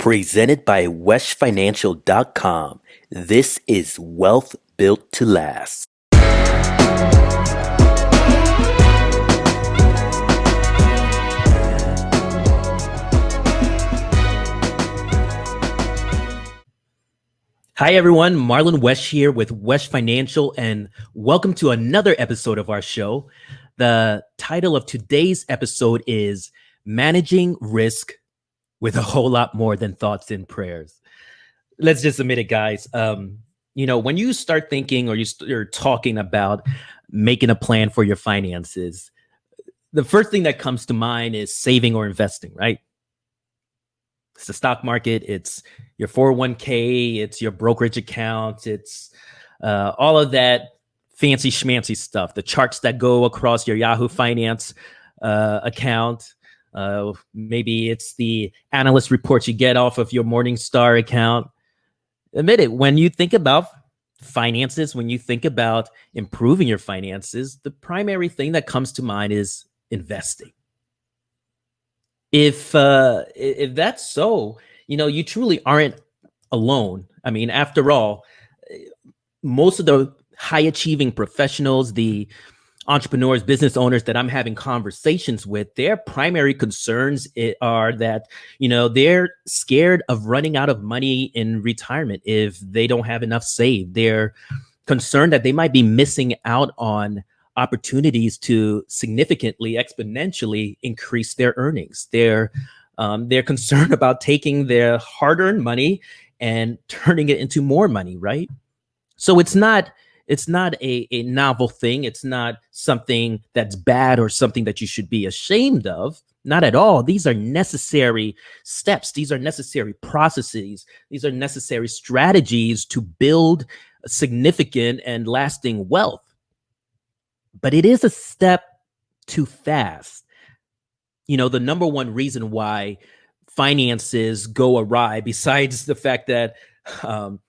Presented by weshfinancial.com. This is Wealth Built to Last. Hi everyone, Marlon Wesh here with Wesh Financial, and welcome to another episode of our show. The title of today's episode is Managing Risk with a Whole Lot More Than Thoughts and Prayers. Let's just admit it, guys. When you start thinking or you're talking about making a plan for your finances, the first thing that comes to mind is saving or investing, right? It's the stock market, it's your 401k, it's your brokerage account, it's all of that fancy schmancy stuff, the charts that go across your Yahoo Finance account. Maybe it's the analyst reports you get off of your Morningstar account. Admit it, when you think about finances, when you think about improving your finances, the primary thing that comes to mind is investing. If that's so, you truly aren't alone. I mean, after all, most of the high achieving professionals, the entrepreneurs, business owners that I'm having conversations with, their primary concerns are that, they're scared of running out of money in retirement if they don't have enough saved. They're concerned that they might be missing out on opportunities to significantly, exponentially increase their earnings. They're concerned about taking their hard-earned money and turning it into more money, right? So it's not a novel thing. It's not something that's bad or something that you should be ashamed of. Not at all. These are necessary steps. These are necessary processes. These are necessary strategies to build significant and lasting wealth. But it is a step too fast. The number one reason why finances go awry, besides the fact that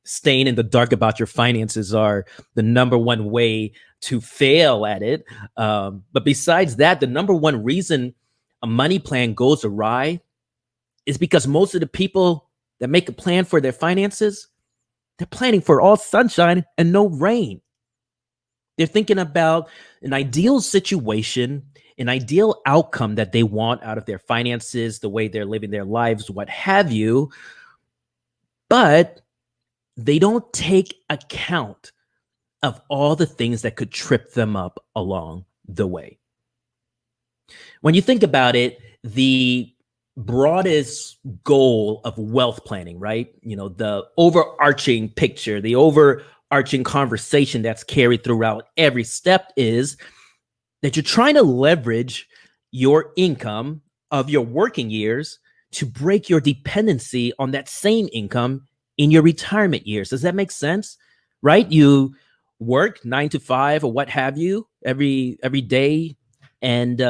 staying in the dark about your finances are the number one way to fail at it. But besides that, the number one reason a money plan goes awry is because most of the people that make a plan for their finances, they're planning for all sunshine and no rain. They're thinking about an ideal situation, an ideal outcome that they want out of their finances, the way they're living their lives, what have you. But they don't take account of all the things that could trip them up along the way. When you think about it, the broadest goal of wealth planning, right? The overarching picture, the overarching conversation that's carried throughout every step is that you're trying to leverage your income of your working years to break your dependency on that same income in your retirement years. Does that make sense? Right? You work 9 to 5 or what have you every day, and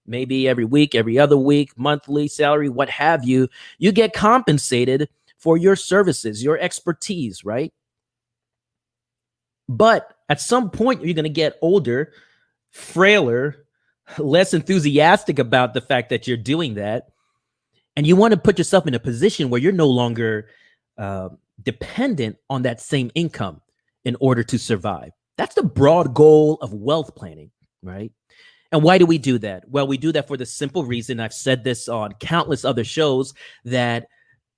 maybe every week, every other week, monthly salary, what have you. You get compensated for your services, your expertise, right? But at some point, you're going to get older, frailer, less enthusiastic about the fact that you're doing that. And you want to put yourself in a position where you're no longer dependent on that same income in order to survive. That's the broad goal of wealth planning, right? And why do we do that? Well, we do that for the simple reason, I've said this on countless other shows, that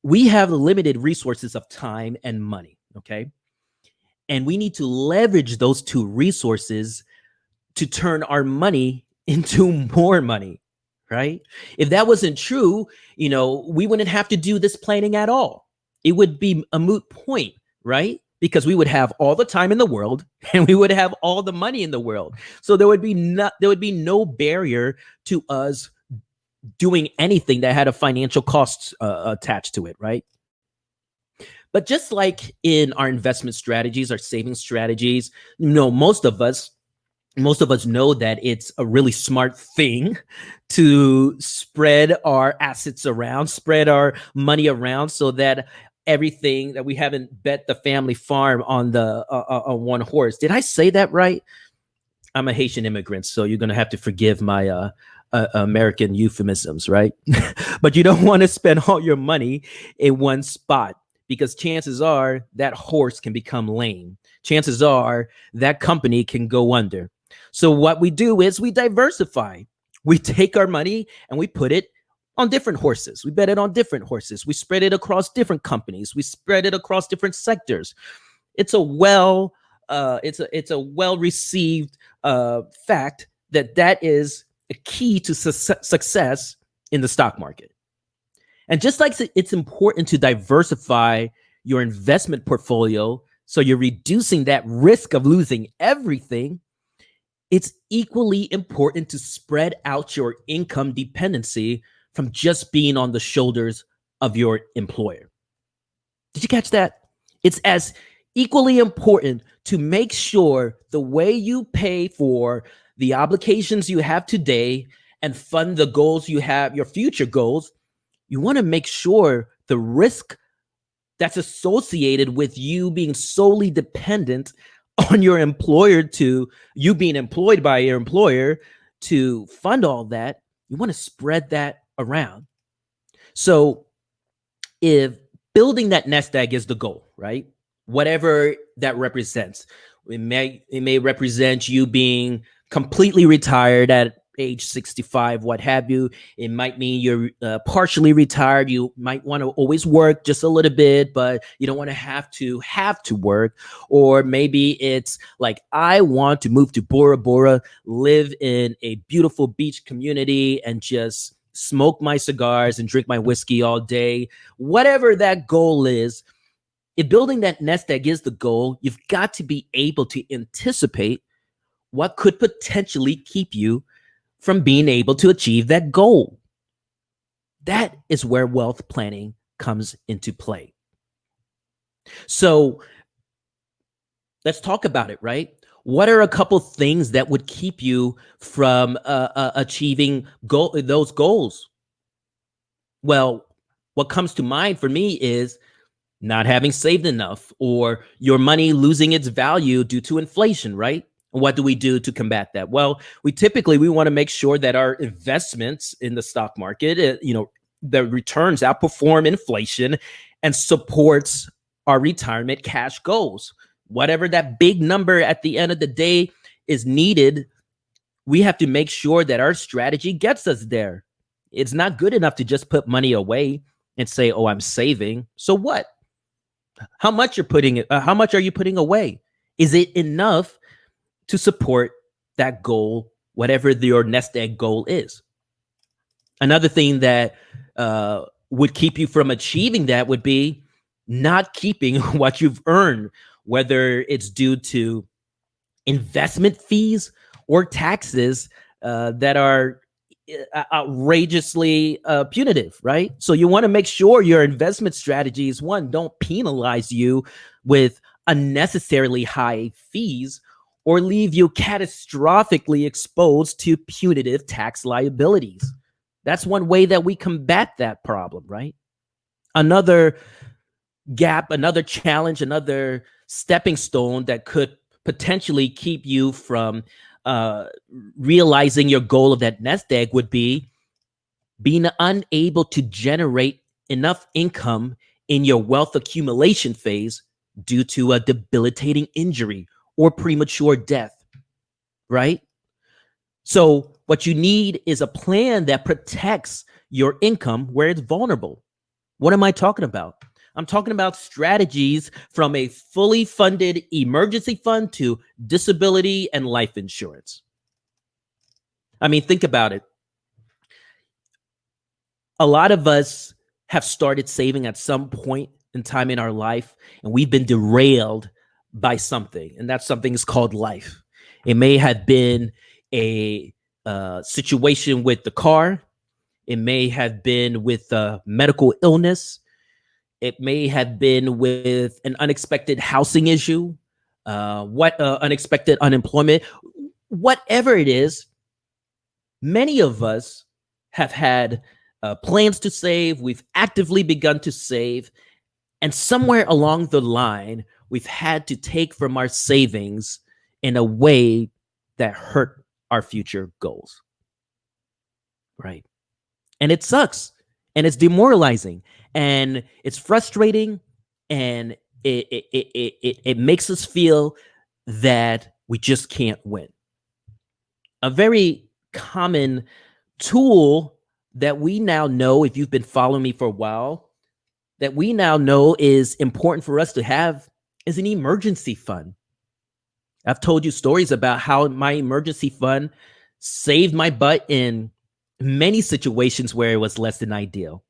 we have limited resources of time and money, okay? And we need to leverage those two resources to turn our money into more money, right? If that wasn't true, we wouldn't have to do this planning at all. It would be a moot point, right? Because we would have all the time in the world and we would have all the money in the world. So there would be no barrier to us doing anything that had a financial cost attached to it, right? But just like in our investment strategies, our saving strategies, most of us know that it's a really smart thing to spread our assets around, spread our money around, so that everything that we haven't bet the family farm on on one horse. Did I say that right? I'm a Haitian immigrant, so you're going to have to forgive my American euphemisms, right? But you don't want to spend all your money in one spot because chances are that horse can become lame. Chances are that company can go under. So what we do is we diversify. We take our money and we put it on different horses. We bet it on different horses. We spread it across different companies. We spread it across different sectors. It's a well received fact that is a key to success in the stock market. And just like it's important to diversify your investment portfolio so you're reducing that risk of losing everything, it's equally important to spread out your income dependency from just being on the shoulders of your employer. Did you catch that? It's as equally important to make sure the way you pay for the obligations you have today and fund the goals you have, your future goals, you want to make sure the risk that's associated with you being solely dependent on your employer, to you being employed by your employer to fund all that, you want to spread that around. So if building that nest egg is the goal, right? Whatever that represents, it may represent you being completely retired at age 65, what have you. It might mean you're partially retired. You might want to always work just a little bit, but you don't want to have to work. Or maybe it's like, I want to move to Bora Bora, live in a beautiful beach community, and just smoke my cigars and drink my whiskey all day. Whatever that goal is, if building that nest egg is the goal, you've got to be able to anticipate what could potentially keep you from being able to achieve that goal. That is where wealth planning comes into play. So let's talk about it, right? What are a couple things that would keep you from achieving those goals? Well, what comes to mind for me is not having saved enough, or your money losing its value due to inflation, right? What do we do to combat that? Well, we want to make sure that our investments in the stock market, the returns outperform inflation and supports our retirement cash goals. Whatever that big number at the end of the day is needed, we have to make sure that our strategy gets us there. It's not good enough to just put money away and say, "Oh, I'm saving." So what? How much are you putting away? Is it enough to support that goal, whatever your nest egg goal is? Another thing that would keep you from achieving that would be not keeping what you've earned, whether it's due to investment fees or taxes that are outrageously punitive, right? So you want to make sure your investment strategies, one, don't penalize you with unnecessarily high fees or leave you catastrophically exposed to punitive tax liabilities. That's one way that we combat that problem, right? Another gap, another challenge, another stepping stone that could potentially keep you from realizing your goal of that nest egg would be being unable to generate enough income in your wealth accumulation phase due to a debilitating injury or premature death, right? So what you need is a plan that protects your income where it's vulnerable. What am I talking about? I'm talking about strategies from a fully funded emergency fund to disability and life insurance. I mean, think about it. A lot of us have started saving at some point in time in our life, and we've been derailed by something, and that something is called life. It may have been a situation with the car. It may have been with a medical illness. It may have been with an unexpected housing issue, unexpected unemployment. Whatever it is, many of us have had plans to save. We've actively begun to save. And somewhere along the line, we've had to take from our savings in a way that hurt our future goals. right? And it sucks, and it's demoralizing, and it's frustrating, and it makes us feel that we just can't win. A very common tool that we now know, if you've been following me for a while, that we now know is important for us to have is an emergency fund. I've told you stories about how my emergency fund saved my butt in many situations where it was less than ideal.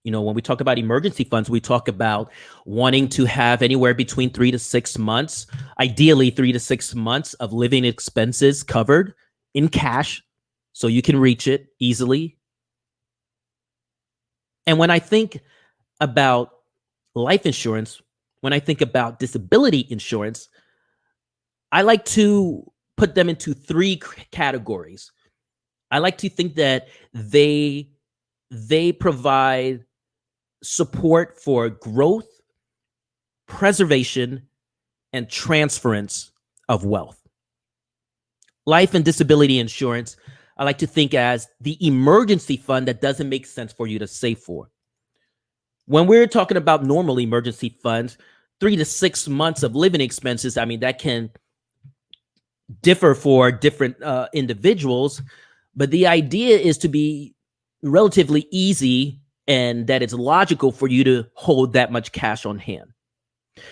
You know, when we talk about emergency funds, we talk about wanting to have anywhere between 3 to 6 months, ideally 3 to 6 months of living expenses covered in cash so you can reach it easily. And when I think about life insurance, when I think about disability insurance, I like to put them into three categories. I like to think that they provide support for growth, preservation, and transference of wealth. Life and disability insurance, I like to think as the emergency fund that doesn't make sense for you to save for. When we're talking about normal emergency funds, 3 to 6 months of living expenses, I mean, that can differ for different individuals, but the idea is to be relatively easy and that it's logical for you to hold that much cash on hand.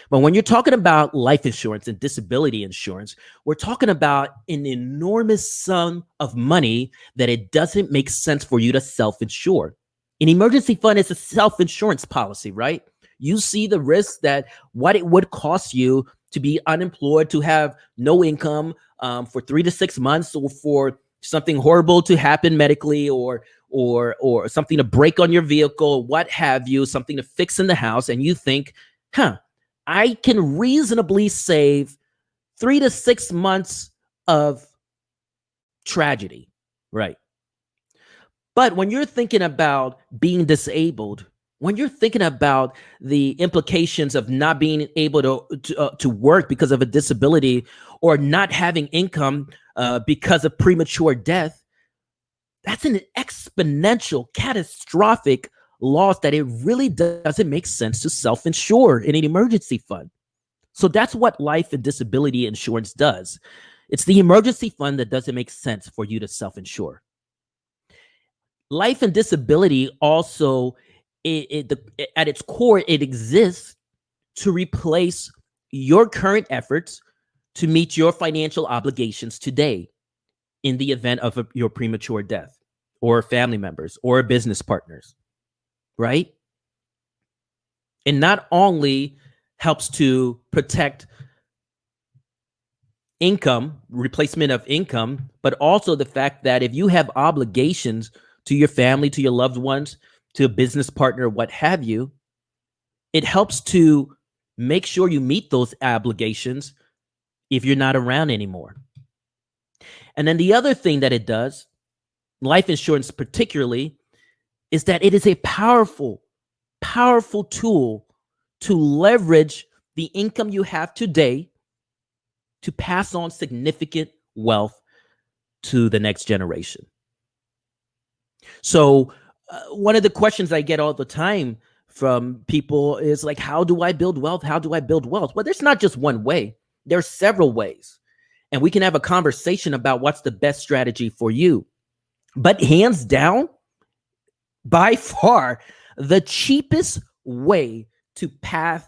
But when you're talking about life insurance and disability insurance, we're talking about an enormous sum of money that it doesn't make sense for you to self-insure. An emergency fund is a self-insurance policy, right? You see the risk that what it would cost you to be unemployed, to have no income for 3 to 6 months, or for something horrible to happen medically, or something to break on your vehicle, what have you, something to fix in the house, and you think, I can reasonably save 3 to 6 months of tragedy, right? But when you're thinking about being disabled, when you're thinking about the implications of not being able to work because of a disability, or not having income because of premature death, that's an exponential, catastrophic loss that it really doesn't make sense to self-insure in an emergency fund. So that's what life and disability insurance does. It's the emergency fund that doesn't make sense for you to self-insure. Life and disability also, at its core, it exists to replace your current efforts to meet your financial obligations today in the event of your premature death, or family members, or business partners, right? It not only helps to protect income, replacement of income, but also the fact that if you have obligations to your family, to your loved ones, to a business partner, what have you, it helps to make sure you meet those obligations if you're not around anymore. And then the other thing that it does, life insurance particularly, is that it is a powerful, powerful tool to leverage the income you have today to pass on significant wealth to the next generation. So one of the questions I get all the time from people is like, how do I build wealth? How do I build wealth? Well, there's not just one way. There's several ways. And we can have a conversation about what's the best strategy for you. But hands down, by far, the cheapest way to pass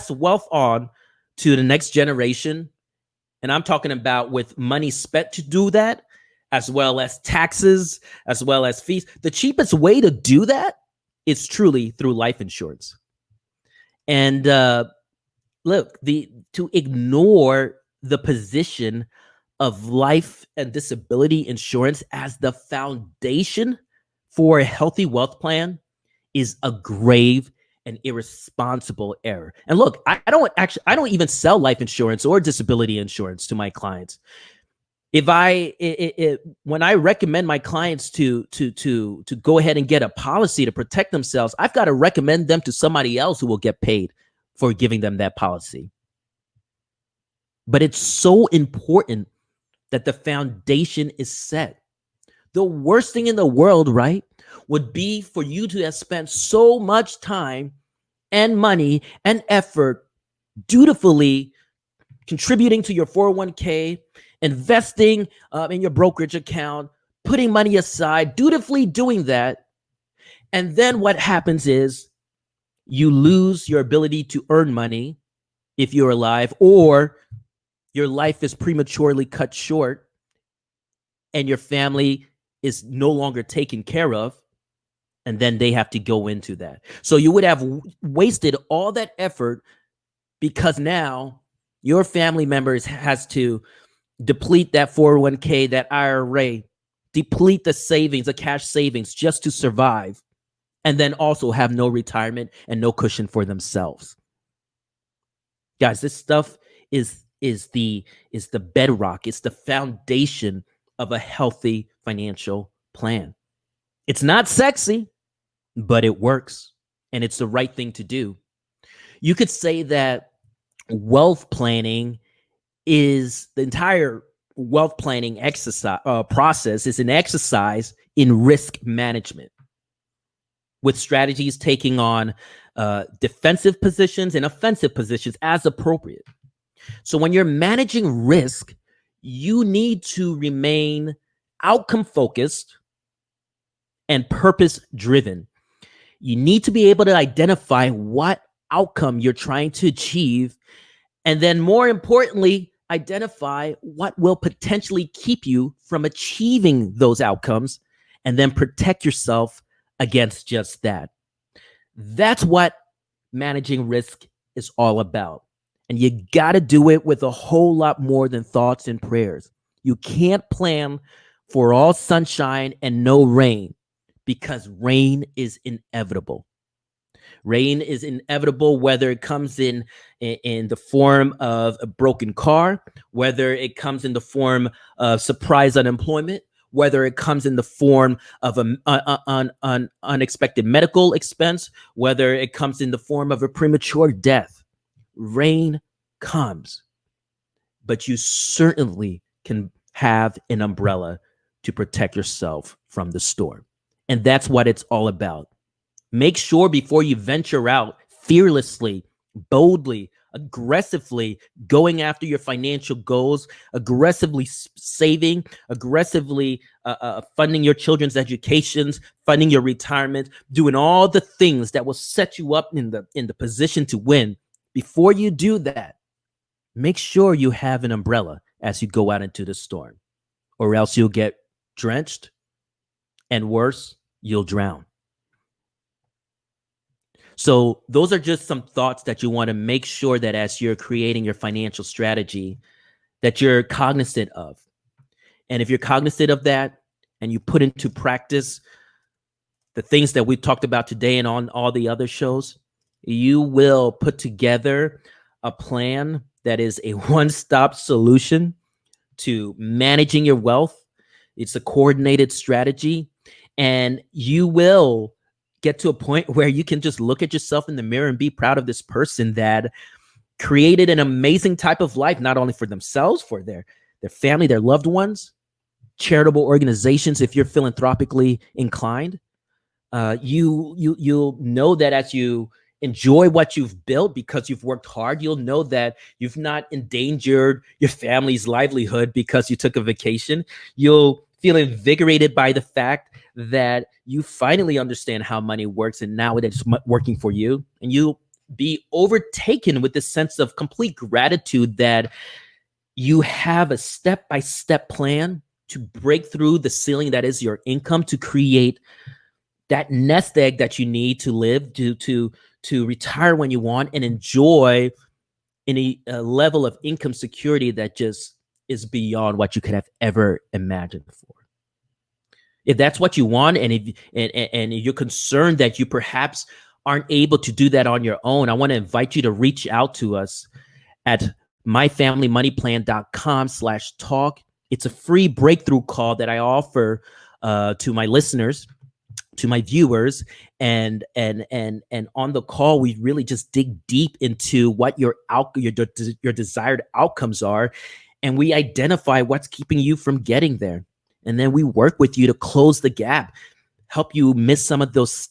wealth on to the next generation, and I'm talking about with money spent to do that, as well as taxes, as well as fees. The cheapest way to do that is truly through life insurance. And look, to ignore the position of life and disability insurance as the foundation for a healthy wealth plan is a grave and irresponsible error. And look, I don't even sell life insurance or disability insurance to my clients. When I recommend my clients to go ahead and get a policy to protect themselves, I've got to recommend them to somebody else who will get paid for giving them that policy. But it's so important that the foundation is set. The worst thing in the world, right, would be for you to have spent so much time and money and effort dutifully contributing to your 401k, investing in your brokerage account, putting money aside, dutifully doing that. And then what happens is you lose your ability to earn money if you're alive, or your life is prematurely cut short and your family is no longer taken care of. And then they have to go into that. So you would have wasted all that effort because now your family members has to deplete that 401k, that IRA, deplete the savings, the cash savings just to survive, and then also have no retirement and no cushion for themselves. Guys, this stuff is the bedrock, it's the foundation of a healthy financial plan. It's not sexy, but it works, and it's the right thing to do. You could say that wealth planning is the entire wealth planning exercise process is an exercise in risk management, with strategies taking on defensive positions and offensive positions as appropriate. So when you're managing risk, you need to remain outcome focused and purpose driven. You need to be able to identify what outcome you're trying to achieve, and then more importantly, identify what will potentially keep you from achieving those outcomes, and then protect yourself against just that. That's what managing risk is all about. And you got to do it with a whole lot more than thoughts and prayers. You can't plan for all sunshine and no rain, because rain is inevitable. Rain is inevitable, whether it comes in the form of a broken car, whether it comes in the form of surprise unemployment, whether it comes in the form of an unexpected medical expense, whether it comes in the form of a premature death. Rain comes, but you certainly can have an umbrella to protect yourself from the storm. And that's what it's all about. Make sure before you venture out fearlessly, boldly, aggressively going after your financial goals, aggressively saving, aggressively funding your children's educations, funding your retirement, doing all the things that will set you up in the position to win. Before you do that, make sure you have an umbrella as you go out into the storm, or else you'll get drenched, and worse, you'll drown. So those are just some thoughts that you want to make sure that as you're creating your financial strategy, that you're cognizant of. And if you're cognizant of that and you put into practice the things that we've talked about today and on all the other shows, you will put together a plan that is a one-stop solution to managing your wealth. It's a coordinated strategy, and you will get to a point where you can just look at yourself in the mirror and be proud of this person that created an amazing type of life, not only for themselves, for their family, their loved ones, charitable organizations. If you're philanthropically inclined, you'll know that as you enjoy what you've built because you've worked hard, you'll know that you've not endangered your family's livelihood because you took a vacation. You'll feel invigorated by the fact that you finally understand how money works, and now it's working for you. And you'll be overtaken with this sense of complete gratitude that you have a step-by-step plan to break through the ceiling that is your income, to create that nest egg that you need to live, to retire when you want, and enjoy a level of income security that just is beyond what you could have ever imagined before. If that's what you want, and if you're concerned that you perhaps aren't able to do that on your own, I want to invite you to reach out to us at myfamilymoneyplan.com/talk. It's a free breakthrough call that I offer to my listeners, to my viewers, and on the call, we really just dig deep into what your desired outcomes are, and we identify what's keeping you from getting there. And then we work with you to close the gap, help you miss some of those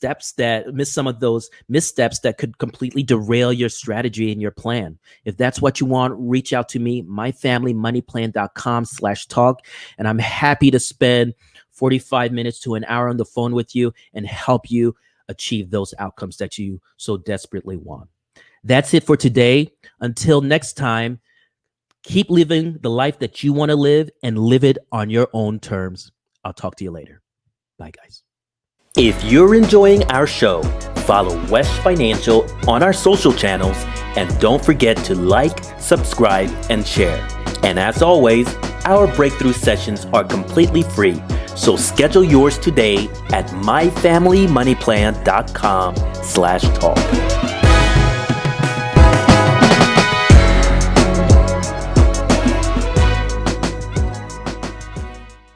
missteps that could completely derail your strategy and your plan. If that's what you want, reach out to me, myfamilymoneyplan.com/talk. And I'm happy to spend 45 minutes to an hour on the phone with you and help you achieve those outcomes that you so desperately want. That's it for today. Until next time, keep living the life that you want to live and live it on your own terms. I'll talk to you later. Bye, guys. If you're enjoying our show, follow West Financial on our social channels, and don't forget to like, subscribe, and share. And as always, our breakthrough sessions are completely free, so schedule yours today at myfamilymoneyplan.com/talk.